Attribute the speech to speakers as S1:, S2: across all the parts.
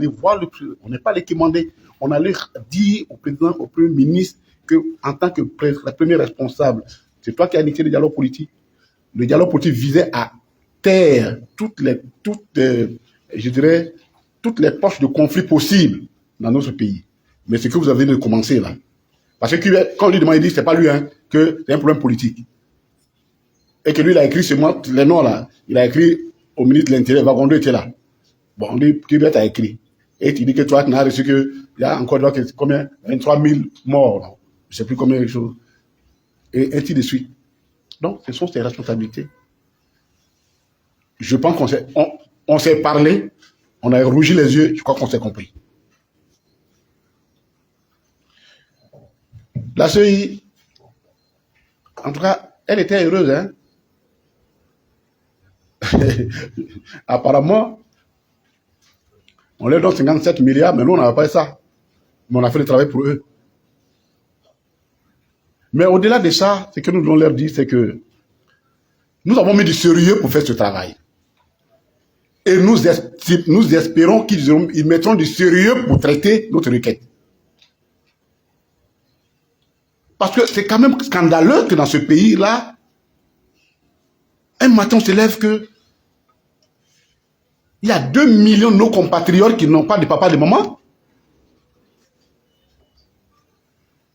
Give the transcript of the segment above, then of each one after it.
S1: On n'est pas allé commander. On allait dire au président, au premier ministre, qu'en tant que le premier responsable, c'est toi qui as initié le dialogue politique. Le dialogue politique visait à taire toutes les poches de conflits possibles dans notre pays. Mais ce que vous avez de commencer là. Parce que quand on lui demande, il dit que ce n'est pas lui, hein, que c'est un problème politique. Et que lui, il a écrit sur moi, les noms là, il a écrit au ministre de l'Intérieur, Wagondo était là. Bon, on dit, Kibet a écrit. Et tu dis que toi, tu n'as reçu qu'il y a encore combien 23 000 morts. Non, je ne sais plus combien de choses. Et ainsi de suite. Donc, ce sont ses responsabilités. Je pense qu'on s'est parlé, on a rougi les yeux, je crois qu'on s'est compris. La CEI, en tout cas, elle était heureuse, hein. Apparemment, on leur donne 57 milliards, mais nous, on n'avait pas ça. Mais on a fait le travail pour eux. Mais au-delà de ça, ce que nous devons leur dire, c'est que nous avons mis du sérieux pour faire ce travail. Et nous espérons qu'ils mettront du sérieux pour traiter notre requête. Parce que c'est quand même scandaleux que dans ce pays-là, un matin, on se lève que il y a 2 millions de nos compatriotes qui n'ont pas de papa et de maman.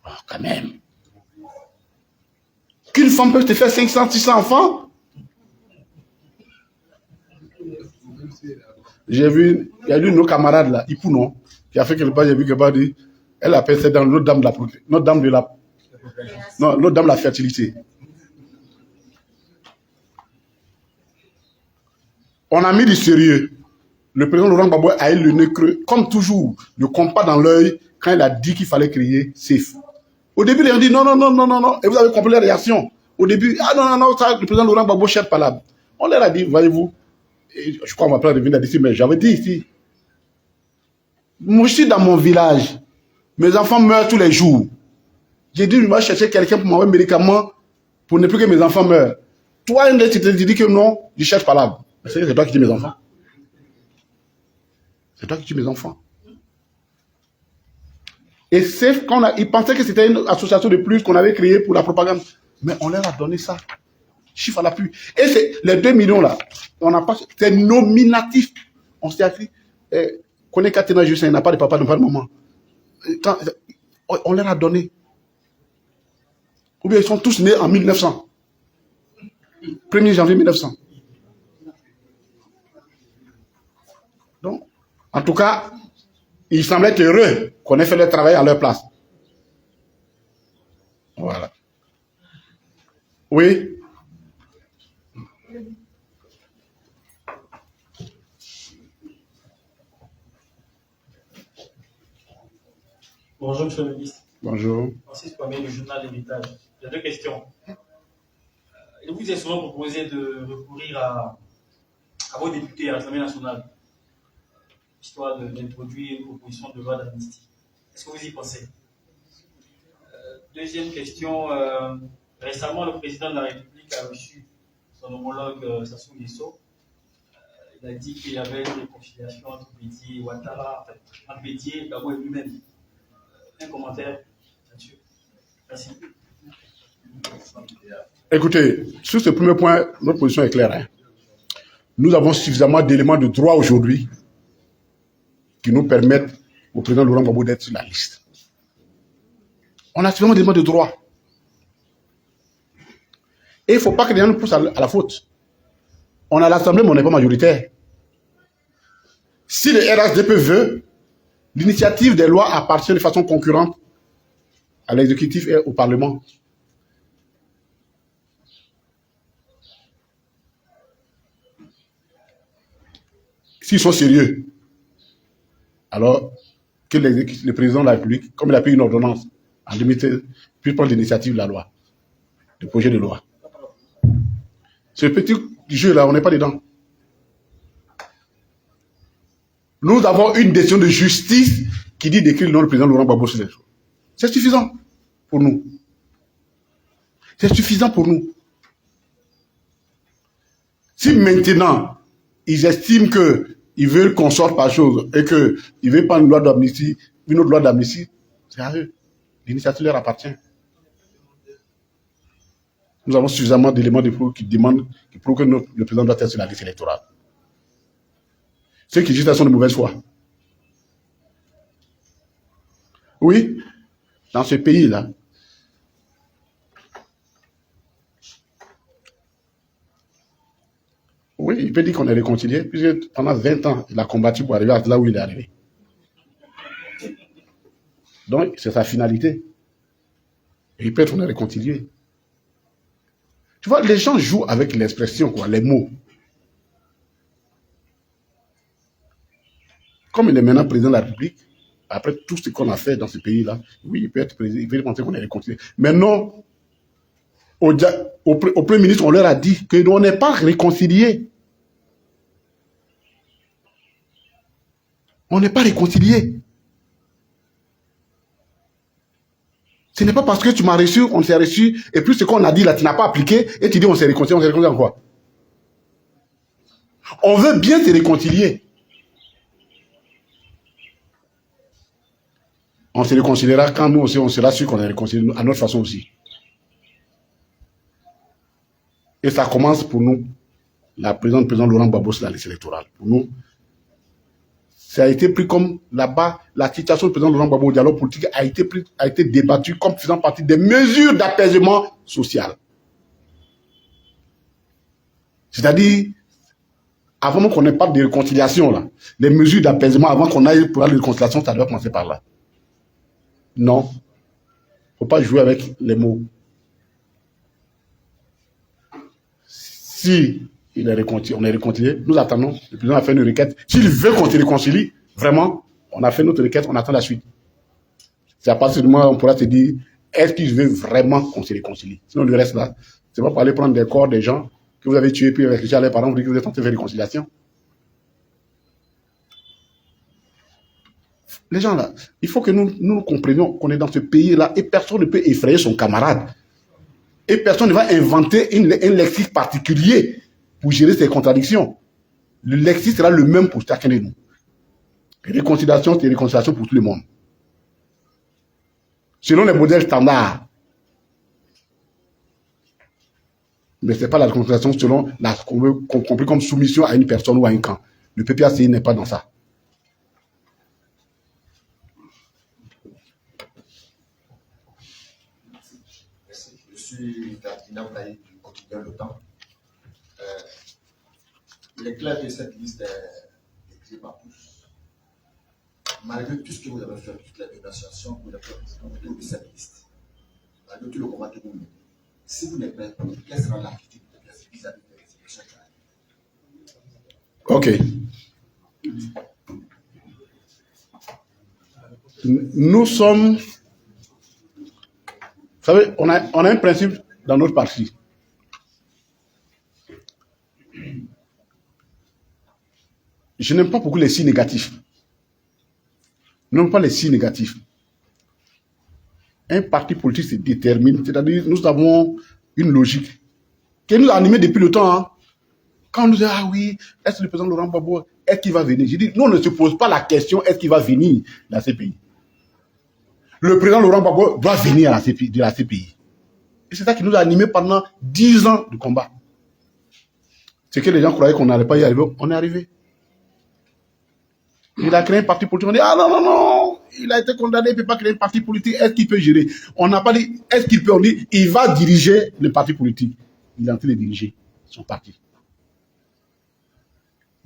S1: Oh, quand même. Qu'une femme peut te faire 500, 600 enfants. J'ai vu, il y a une de nos camarades là, Ipou, non, qui a fait quelque part, j'ai vu quelque part, elle appelle ça dans notre dame de la fertilité. On a mis du sérieux. Le président Laurent Gbagbo a eu le nez creux, comme toujours, le compas dans l'œil, quand il a dit qu'il fallait crier safe. Au début, ils ont dit non. Et vous avez compris les réactions. Au début, non, ça, le président Laurent Gbagbo cherche pas là. On leur a dit, voyez-vous, je crois qu'on va pas revenir d'ici, mais j'avais dit ici. Moi, je suis dans mon village. Mes enfants meurent tous les jours. J'ai dit, je vais chercher quelqu'un pour m'envoyer un médicament pour ne plus que mes enfants meurent. Toi, tu te dis que non, je cherche pas là. C'est toi qui tues mes enfants. C'est toi qui tues mes enfants. Et c'est quand ils pensaient que c'était une association de plus qu'on avait créée pour la propagande. Mais on leur a donné ça. Chiffre à l'appui. Et c'est les 2 millions là, on n'a pas. C'est nominatif. On s'est écrit. Connaît Katena Justin, il n'a pas de papa, il n'a pas de maman. On leur a donné. Ou bien ils sont tous nés en 1900. 1er janvier 1900. Donc, en tout cas, il semblait heureux qu'on ait fait le travail à leur place. Voilà. Oui.
S2: Bonjour, monsieur le ministre.
S1: Bonjour.
S2: Francis Kwame, le journal L'Héritage. J'ai 2 questions. Il vous est souvent proposé de recourir à vos députés à l'Assemblée nationale, histoire d'introduire une proposition de loi d'amnistie. Est-ce que vous y pensez? Deuxième question. Récemment, le président de la République a reçu son homologue Sassou Nguesso. Il a dit qu'il y avait une réconciliation entre Bédié et Ouattara, entre Bédié et Gbagbo et lui-même. Un commentaire là-dessus. Merci.
S1: Écoutez, sur ce premier point, notre position est claire. Hein. Nous avons suffisamment d'éléments de droit aujourd'hui qui nous permettent au président Laurent Gbagbo d'être sur la liste. On a suffisamment d'éléments de droit. Et il ne faut pas que les gens nous poussent à la faute. On a l'Assemblée, mais on n'est pas majoritaire. Si le RHDP veut, l'initiative des lois appartient de façon concurrente à l'exécutif et au Parlement. S'ils sont sérieux, alors que le président de la République, comme il a pris une ordonnance en 2016, puisse prendre l'initiative de la loi, du projet de loi. Ce petit jeu-là, on n'est pas dedans. Nous avons une décision de justice qui dit d'écrire le nom du président Laurent Gbagbo sur les choses. C'est suffisant pour nous. C'est suffisant pour nous. Si maintenant, ils estiment que ils veulent qu'on sorte par chose et qu'ils veulent pas une loi d'amnistie, une autre loi d'amnistie, c'est à eux. L'initiative leur appartient. Nous avons suffisamment d'éléments de preuve qui prouvent que le président doit être sur la liste électorale. Ceux qui disent qu'ils sont de mauvaise foi. Oui, dans ce pays-là, oui, il peut dire qu'on est réconcilié, puisque pendant 20 ans, il a combattu pour arriver à là où il est arrivé. Donc, c'est sa finalité. Et il peut être réconcilié. Tu vois, les gens jouent avec l'expression, quoi, les mots. Comme il est maintenant président de la République, après tout ce qu'on a fait dans ce pays-là, oui, il peut être président, il peut penser qu'on est réconcilié. Mais non, au Premier ministre, on leur a dit qu'on n'est pas réconcilié. On n'est pas réconcilié. Ce n'est pas parce que tu m'as reçu, on s'est reçu, et puis ce qu'on a dit là, tu n'as pas appliqué, et tu dis on s'est réconcilié en quoi? On veut bien se réconcilier. On se réconciliera quand nous aussi, on sera sûr qu'on est réconcilié à notre façon aussi. Et ça commence pour nous, le président Laurent Gbagbo sur la liste électorale. Pour nous, ça a été pris comme là-bas, la situation du président Laurent Gbagbo au dialogue politique a été débattue comme faisant partie des mesures d'apaisement social. C'est-à-dire, avant qu'on n'ait pas de réconciliation, là, les mesures d'apaisement, avant qu'on aille pour la réconciliation, ça doit commencer par là. Non. Il ne faut pas jouer avec les mots. Si on est réconcilié, nous attendons. Le président a fait une requête. S'il veut qu'on se réconcilie, vraiment, on a fait notre requête, on attend la suite. C'est à partir du moment où on pourra se dire, est-ce qu'il veut vraiment qu'on se réconcilie? Sinon, le reste là, c'est pas pour aller prendre des corps des gens que vous avez tués, puis réfléchir à leurs parents, vous dites que vous êtes en train de faire réconciliation. Les gens là, il faut que nous comprenions qu'on est dans ce pays-là et personne ne peut effrayer son camarade. Et personne ne va inventer un lexique particulier pour gérer ces contradictions. Le lexique sera le même pour chacun de nous. Réconciliation, c'est réconciliation pour tout le monde. Selon les modèles standards. Mais ce n'est pas la réconciliation selon qu'on veut compris comme soumission à une personne ou à un camp. Le PPACI n'est pas dans ça.
S3: Je suis Ferdinand Blaye du quotidien Le Temps. Il est clair que cette liste est écrite par tous. Malgré tout ce que vous avez fait, toute la dénonciation que vous avez fait autour de cette liste, malgré tout le combat que vous menez, si vous n'êtes pas pour, quelle sera l'attitude vis-à-vis de cette
S1: élection? Ok. Nous sommes... Vous savez, on a un principe dans notre parti. Je n'aime pas beaucoup les signes négatifs. Je n'aime pas les signes négatifs. Un parti politique se détermine, c'est-à-dire nous avons une logique qui nous a animés depuis le temps. Hein. Quand on nous dit, ah oui, est-ce que le président Laurent Gbagbo, est-ce qu'il va venir? Je dis, nous, on ne se pose pas la question, est-ce qu'il va venir dans ces pays? Le président Laurent Gbagbo doit venir de la CPI. Et c'est ça qui nous a animés pendant 10 ans de combat. C'est que les gens croyaient qu'on n'allait pas y arriver, on est arrivé. Il a créé un parti politique, on dit, ah non, non, non, il a été condamné, il ne peut pas créer un parti politique, est-ce qu'il peut gérer? On n'a pas dit, est-ce qu'il peut, on dit, il va diriger le parti politique. Il est en train de diriger son parti.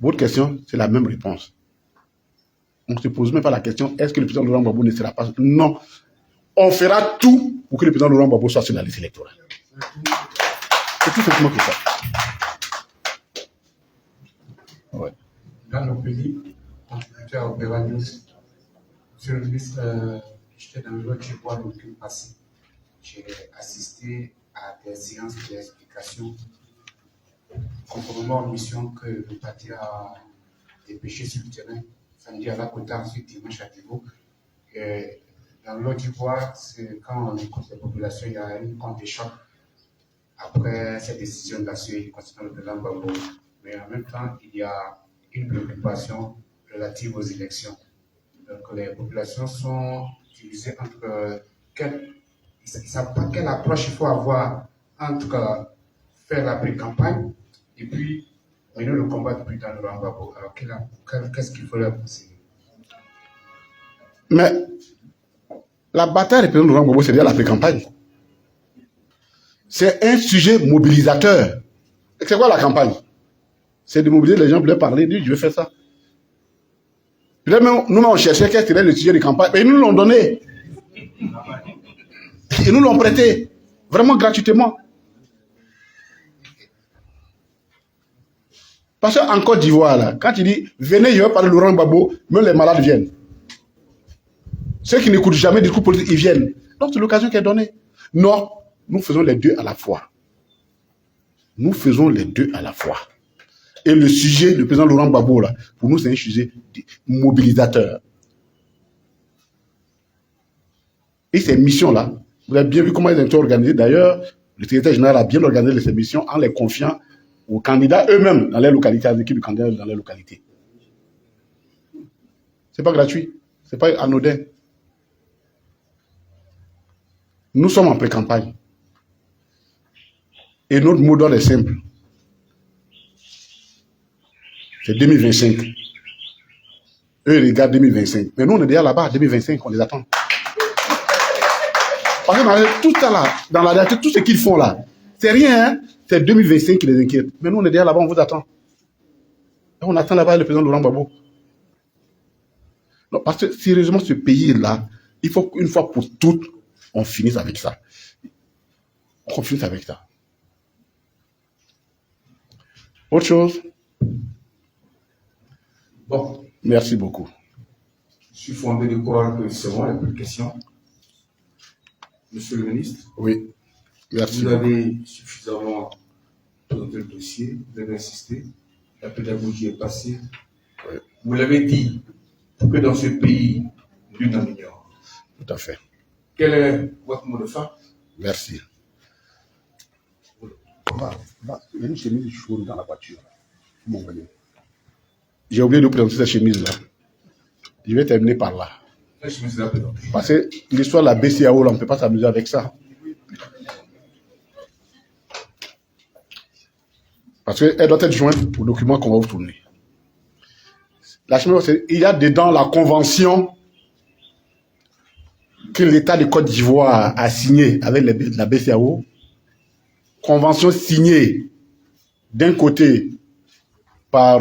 S1: Votre question, c'est la même réponse. On ne se pose même pas la question, est-ce que le président Laurent Gbagbo ne sera pas... Non. On fera tout pour que le président Laurent Gbagbo soit sur la liste électorale. C'est tout simplement que ça. Ouais.
S4: Dans nos pays, contributeur Opéra News, sur le ministre, j'étais dans le lot du bois le week-end passé. J'ai assisté à des séances d'explication conformément aux missions que le parti a dépêchées sur le terrain, samedi à la Côte ensuite dimanche à Divo. Dans l'eau d'Ivoire, c'est quand on écoute les populations, il y a une compte de choc après cette décision d'assurer concernant le président Gbagbo. Mais en même temps, il y a une préoccupation relative aux élections. Donc les populations sont divisées entre ils ne savent pas quelle approche il faut avoir entre faire la pré-campagne et puis mener le combat depuis dans le Rambabo. Alors qu'est-ce qu'il faut leur conseiller?
S1: Mais la bataille des présidents de Laurent Gbagbo, c'est déjà la pré-campagne. C'est un sujet mobilisateur. C'est quoi la campagne? C'est de mobiliser les gens pour leur parler, dire je vais faire ça. Peut-être même, nous, on cherchait quel serait le sujet de campagne, mais ils nous l'ont donné. Ils nous l'ont prêté, vraiment gratuitement. Parce qu'en Côte d'Ivoire, là, quand il dit venez, je vais parler de Laurent Gbagbo, même les malades viennent. Ceux qui n'écoutent jamais des discours politiques, ils viennent. Donc c'est l'occasion qui est donnée. Non, nous faisons les deux à la fois. Nous faisons les deux à la fois. Et le sujet du président Laurent Gbagbo, là, pour nous, c'est un sujet mobilisateur. Et ces missions-là, vous avez bien vu comment elles ont été organisées. D'ailleurs, le secrétaire général a bien organisé ces missions en les confiant aux candidats eux-mêmes dans les localités, à l'équipe de candidats dans les localités. C'est pas gratuit, c'est pas anodin. Nous sommes en pré-campagne. Et notre mot d'ordre est simple. C'est 2025. Eux, ils regardent 2025. Mais nous, on est déjà là-bas, 2025, on les attend. Parce que tout ça là, dans la réalité, tout ce qu'ils font là, c'est rien, hein? C'est 2025 qui les inquiète. Mais nous, on est déjà là-bas, on vous attend. Et on attend là-bas le président Laurent Gbagbo. Non, parce que sérieusement, ce pays-là, il faut qu'une fois pour toutes, on finisse avec ça. On finisse avec ça. Autre chose?
S5: Bon.
S1: Merci beaucoup.
S5: Je suis fondé de croire que c'est bon, il n'y a plus de questions. Monsieur le ministre,
S1: oui, merci.
S5: Vous avez suffisamment présenté le dossier, vous avez insisté, la pédagogie est passée.
S1: Oui.
S5: Vous l'avez dit, pour que dans ce pays, nul n'en ignore.
S1: Tout à fait.
S5: Quel est votre mot de fin?
S1: Merci. Il y a une chemise chaude dans la voiture. J'ai oublié de vous présenter cette chemise-là. Je vais terminer par là.
S5: La chemise là, présentée.
S1: Parce que l'histoire de la BCAO, là, on ne peut pas s'amuser avec ça. Parce qu'elle doit être jointe au document qu'on va vous tourner. La chemise, il y a dedans la convention que l'État de Côte d'Ivoire a signée avec la BCAO. Convention signée d'un côté par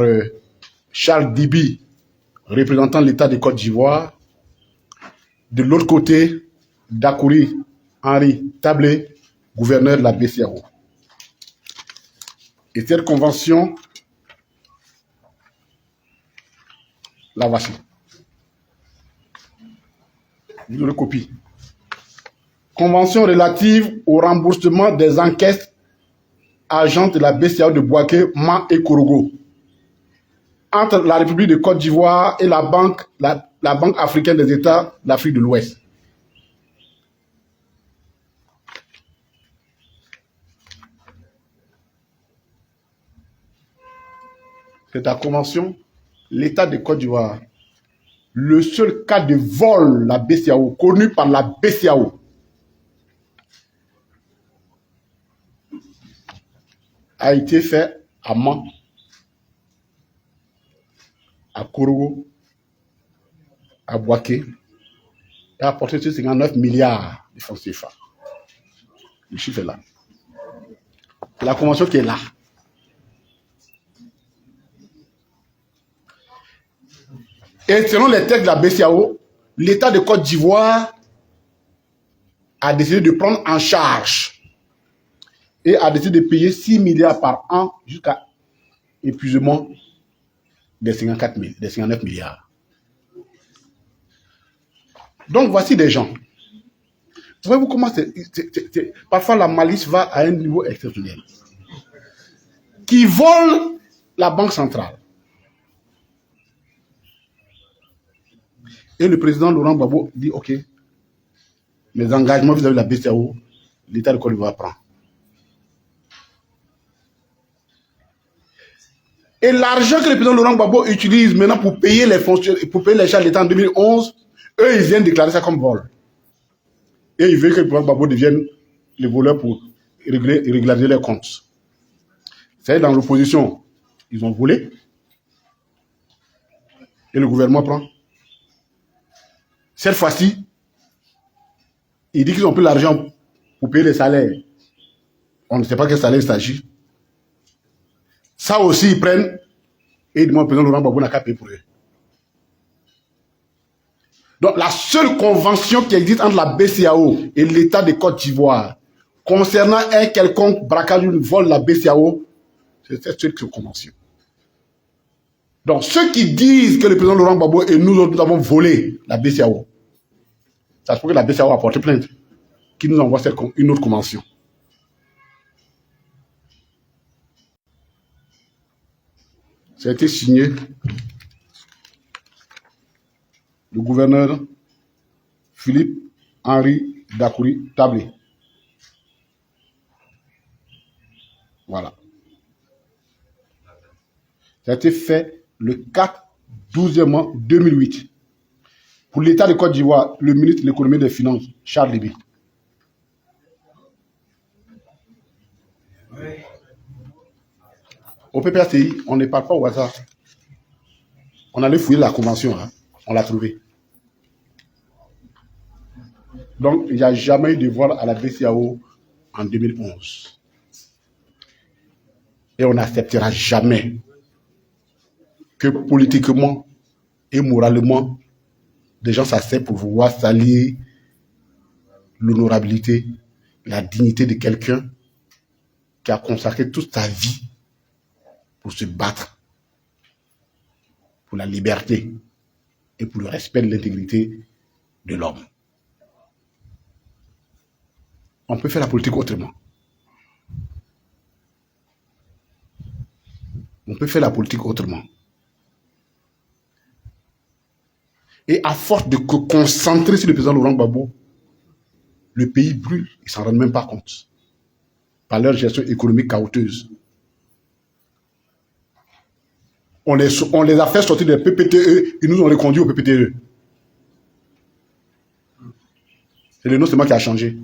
S1: Charles Dibi, représentant l'État de Côte d'Ivoire, de l'autre côté, Dakouri Henri Tablé, gouverneur de la BCAO. Et cette convention, la voici. Je le copie. Convention relative au remboursement des enquêtes agentes de la BCAO de Bouaké, Ma et Korogo entre la République de Côte d'Ivoire et la Banque africaine des États d'Afrique de l'Ouest. C'est la convention, l'État de Côte d'Ivoire, le seul cas de vol, la BCAO, connu par la BCAO, a été fait à Man, à Korogo, à Bouaké, et a apporté 59 milliards de francs CFA. Le chiffre est là. La convention qui est là. Et selon les textes de la BCAO, l'État de Côte d'Ivoire a décidé de prendre en charge et a décidé de payer 6 milliards par an jusqu'à épuisement des 59 milliards. Donc voici des gens. Voyez-vous comment parfois la malice va à un niveau exceptionnel. Qui volent la banque centrale. Et le président Laurent Gbagbo dit, OK, mes engagements vis-à-vis de la BCAO, l'État de Côte d'Ivoire prend. Et l'argent que le président Laurent Gbagbo utilise maintenant pour payer les fonctionnaires, pour payer les charges de l'État en 2011, eux, ils viennent déclarer ça comme vol. Et ils veulent que le président Gbagbo devienne les voleurs pour régulariser leurs comptes. C'est dans l'opposition, ils ont volé. Et le gouvernement prend. Cette fois-ci, il dit qu'ils ont pris l'argent pour payer les salaires. On ne sait pas quel salaire il s'agit. Ça aussi, ils prennent et ils demandent au président Laurent Gbagbo n'a qu'à payer pour eux. Donc, la seule convention qui existe entre la BCEAO et l'État de Côte d'Ivoire concernant un quelconque braquage ou vol de la BCEAO, c'est cette seule convention. Donc, ceux qui disent que le président Laurent Gbagbo et nous avons volé la BCEAO, ça se peut que la BCEAO a porté plainte, qui nous envoie une autre convention. Ça a été signé le gouverneur Philippe Henri Dakouri Tablé. Voilà. Ça a été fait le 4/12 2008. Pour l'État de Côte d'Ivoire, le ministre de l'économie et des finances, Charles Léby. Au PPACI, on ne parle pas au hasard. On allait fouiller la convention, hein. On l'a trouvée. Donc, il n'y a jamais eu de vol à la BCEAO en 2011. Et on n'acceptera jamais que politiquement et moralement, des gens s'acceptent pour vouloir salir l'honorabilité, la dignité de quelqu'un qui a consacré toute sa vie pour se battre pour la liberté et pour le respect de l'intégrité de l'homme. On peut faire la politique autrement. On peut faire la politique autrement. Et à force de concentrer sur le président Laurent Gbagbo, le pays brûle, ils ne s'en rendent même pas compte, par leur gestion économique chaotique. On les a fait sortir des PPTE, ils nous ont reconduits au PPTE. C'est le nom seulement qui a changé.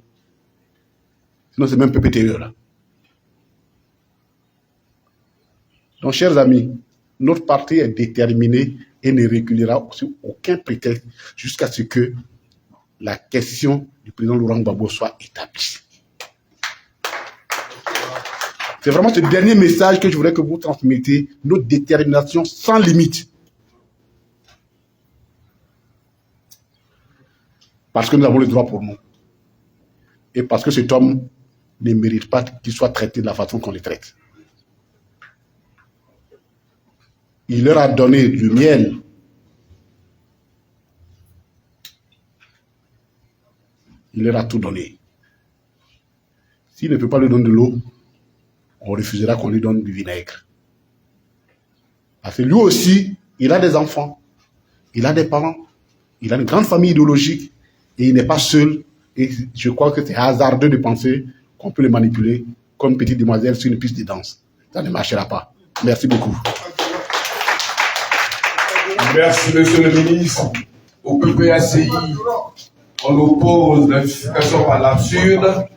S1: Sinon, c'est même PPTE là. Donc, chers amis, notre parti est déterminé et ne reculera sur aucun prétexte jusqu'à ce que la question du président Laurent Gbagbo soit établie. C'est vraiment ce dernier message que je voudrais que vous transmettez, notre détermination sans limite. Parce que nous avons le droit pour nous. Et parce que cet homme ne mérite pas qu'il soit traité de la façon qu'on le traite. Il leur a donné du miel. Il leur a tout donné. S'il ne peut pas lui donner de l'eau, on refusera qu'on lui donne du vinaigre. Parce que lui aussi, il a des enfants, il a des parents, il a une grande famille idéologique et il n'est pas seul. Et je crois que c'est hasardeux de penser qu'on peut le manipuler comme une petite demoiselle sur une piste de danse. Ça ne marchera pas. Merci beaucoup.
S5: Merci, monsieur le ministre. Au PPACI, on oppose la justification par l'absurde.